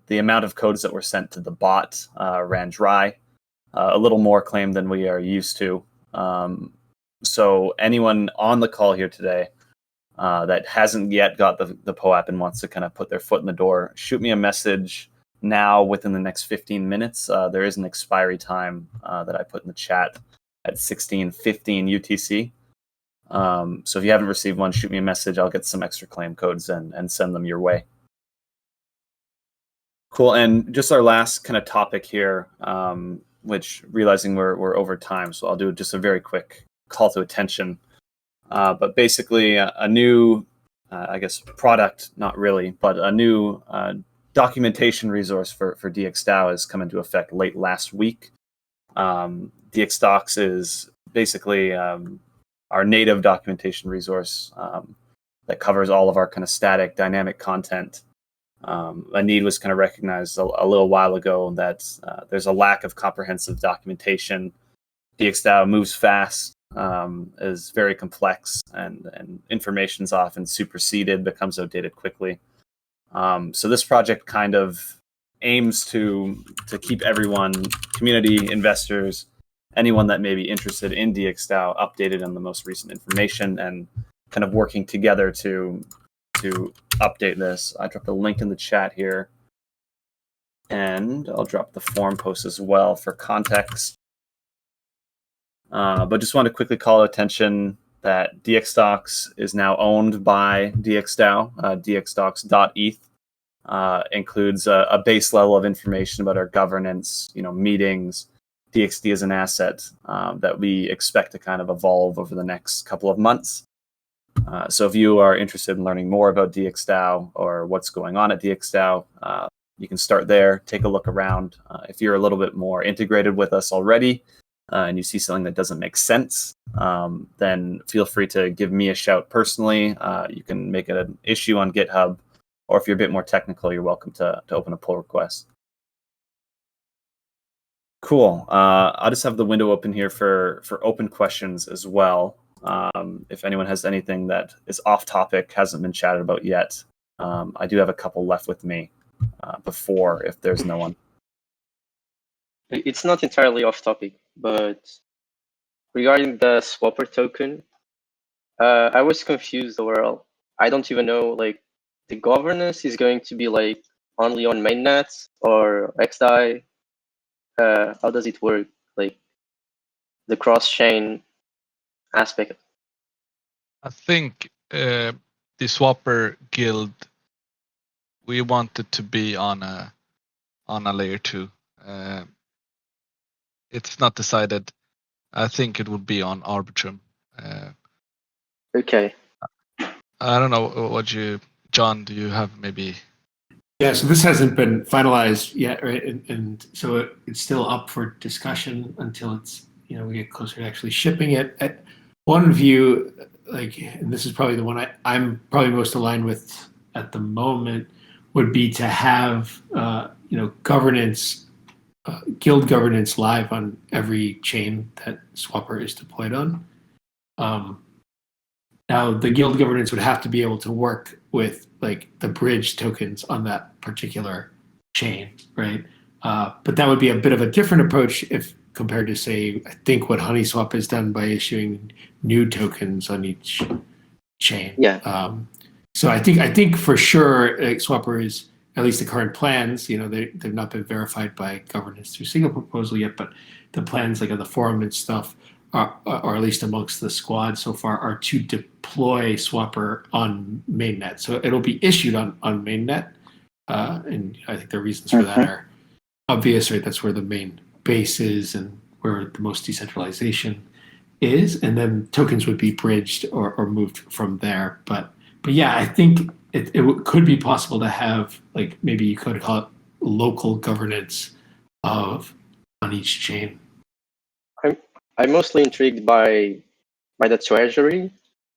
the amount of codes that were sent to the bot ran dry. A little more claim than we are used to. So anyone on the call here today that hasn't yet got the POAP and wants to kind of put their foot in the door, shoot me a message now within the next 15 minutes. There is an expiry time that I put in the chat at 16:15 UTC. So if you haven't received one, shoot me a message. I'll get some extra claim codes and send them your way. Cool. And just our last kind of topic here, which realizing we're over time, so I'll do just a very quick call to attention. But basically a new, I guess, product, not really, but a new documentation resource for DXdao has come into effect late last week. DXdocs is basically our native documentation resource that covers all of our kind of static dynamic content. A need was kind of recognized a little while ago that there's a lack of comprehensive documentation. DXdao moves fast, is very complex, and information's often superseded, becomes outdated quickly. So this project kind of aims to keep everyone, community, investors, anyone that may be interested in DXdao updated on the most recent information and kind of working together to update this. I dropped a link in the chat here, and I'll drop the forum post as well for context. But just want to quickly call attention that DXdocs is now owned by DXdao. DXdocs.eth includes a base level of information about our governance, meetings, DXD as an asset that we expect to kind of evolve over the next couple of months. So if you are interested in learning more about DXdao or what's going on at DXdao, you can start there, take a look around. If you're a little bit more integrated with us already and you see something that doesn't make sense, then feel free to give me a shout personally. You can make it an issue on GitHub, or if you're a bit more technical, you're welcome to open a pull request. Cool. I'll just have the window open here for open questions as well. If anyone has anything that is off topic, hasn't been chatted about yet, I do have a couple left with me before, if there's no one. It's not entirely off topic, but regarding the swapper token, I was confused overall. I don't even know, like, the governance is going to be like only on mainnet or XDAI. How does it work? Like the cross-chain aspect. I think the swapper guild, we want it to be on a layer 2. It's not decided. I think it would be on Arbitrum. Okay. I don't know what John, do you have maybe? Yeah, so this hasn't been finalized yet, right? And so it's still up for discussion until it's, we get closer to actually shipping it. At one view, like, and this is probably the one I'm probably most aligned with at the moment, would be to have, governance, guild governance live on every chain that Swapper is deployed on. Now, the guild governance would have to be able to work with like the bridge tokens on that particular chain, right? But that would be a bit of a different approach if compared to, say, I think what HoneySwap has done by issuing new tokens on each chain. Yeah. So I think for sure, Swapper is, at least the current plans, they've not been verified by governance through single proposal yet, but the plans like on the forum and stuff, or at least amongst the squad so far, are to deploy Swapper on mainnet. So it'll be issued on mainnet, and I think the reasons for that are obvious, right? That's where the main base is and where the most decentralization is, and then tokens would be bridged or moved from there. But yeah, I think it could be possible to have, like, maybe you could call it local governance on each chain. I'm mostly intrigued by the Treasury,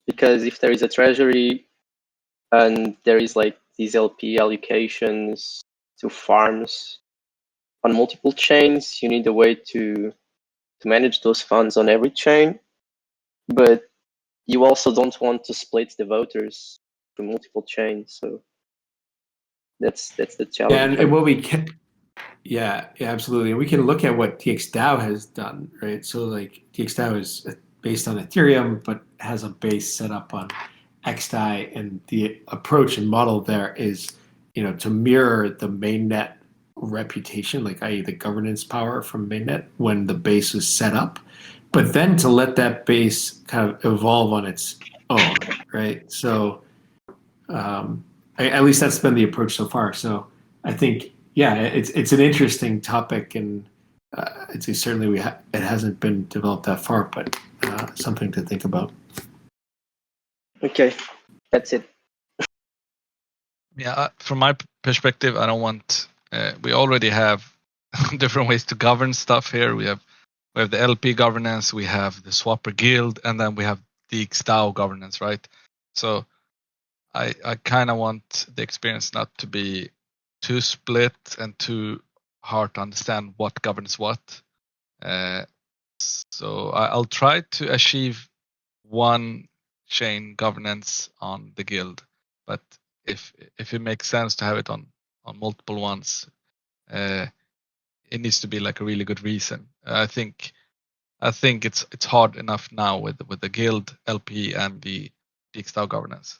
because if there is a Treasury and there is like these LP allocations to farms on multiple chains, you need a way to manage those funds on every chain, but you also don't want to split the voters to multiple chains. So that's the challenge. And what we can, yeah, absolutely. And we can look at what DXdao has done, right? So like DXdao is based on Ethereum, but has a base set up on XDAI, and the approach and model there is, to mirror the mainnet reputation, like i.e. the governance power from mainnet when the base was set up, but then to let that base kind of evolve on its own, right? So at least that's been the approach so far. So I think, yeah, it's an interesting topic, and I'd say certainly it hasn't been developed that far, but something to think about. Okay, that's it. Yeah, from my perspective, I don't want. We already have different ways to govern stuff here. We have the LP governance, we have the Swapper Guild, and then we have the DXdao governance, right? So I kind of want the experience not to be too split and too hard to understand what governs what. So I'll try to achieve one chain governance on the guild, but if it makes sense to have it on multiple ones, it needs to be like a really good reason. I think it's hard enough now with the guild, LP, and the DXdao governance.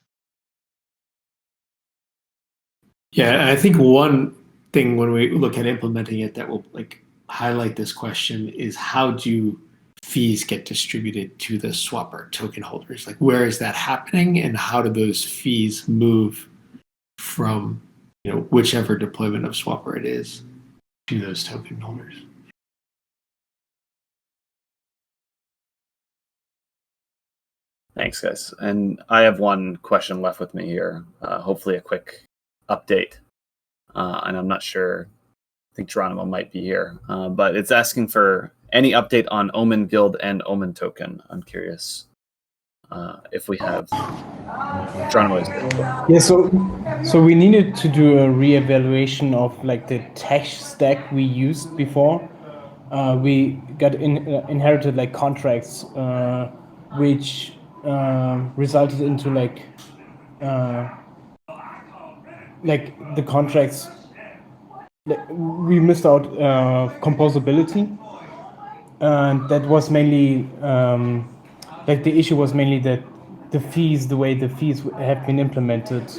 Yeah, and I think one thing when we look at implementing it that will like highlight this question is, how do you fees get distributed to the swapper token holders? Like, where is that happening, and how do those fees move from whichever deployment of swapper it is to those token holders? Thanks, guys. And I have one question left with me here. Hopefully, a quick update. And I'm not sure. I think Geronimo might be here, but it's asking for any update on Omen Guild and Omen Token. I'm curious if we have. Geronimo is good. Yeah, so we needed to do a reevaluation of like the tech stack we used before. We got inherited like contracts, which resulted into like the contracts. We missed out composability, and that was mainly like the issue was mainly that the way the fees have been implemented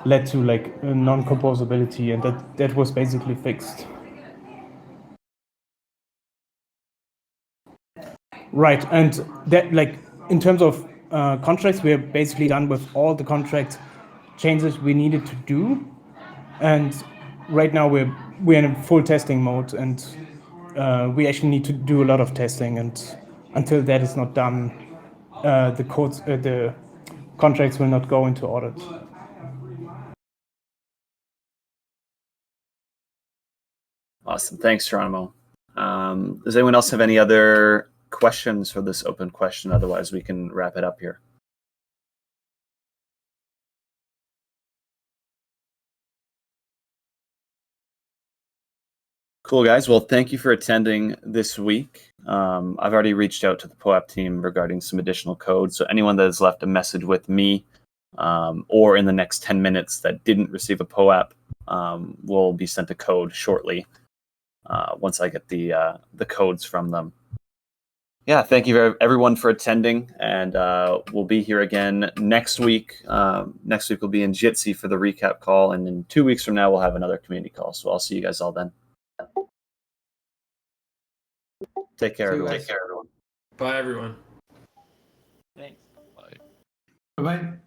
led to like non-composability, and that was basically fixed. Right, and that like in terms of contracts, we're basically done with all the contract changes we needed to do, and right now we're in full testing mode, and we actually need to do a lot of testing, and until that is not done, the contracts will not go into audit. Awesome. Thanks, Geronimo. Does anyone else have any other questions for this open question? Otherwise, we can wrap it up here. Cool, guys. Well, thank you for attending this week. I've already reached out to the POAP team regarding some additional code. So anyone that has left a message with me or in the next 10 minutes that didn't receive a POAP will be sent a code shortly once I get the codes from them. Yeah, thank you everyone for attending, and we'll be here again next week. Next week we'll be in Jitsi for the recap call, and in 2 weeks from now we'll have another community call. So I'll see you guys all then. Take care, everyone. Bye, everyone. Thanks. Bye. Bye-bye.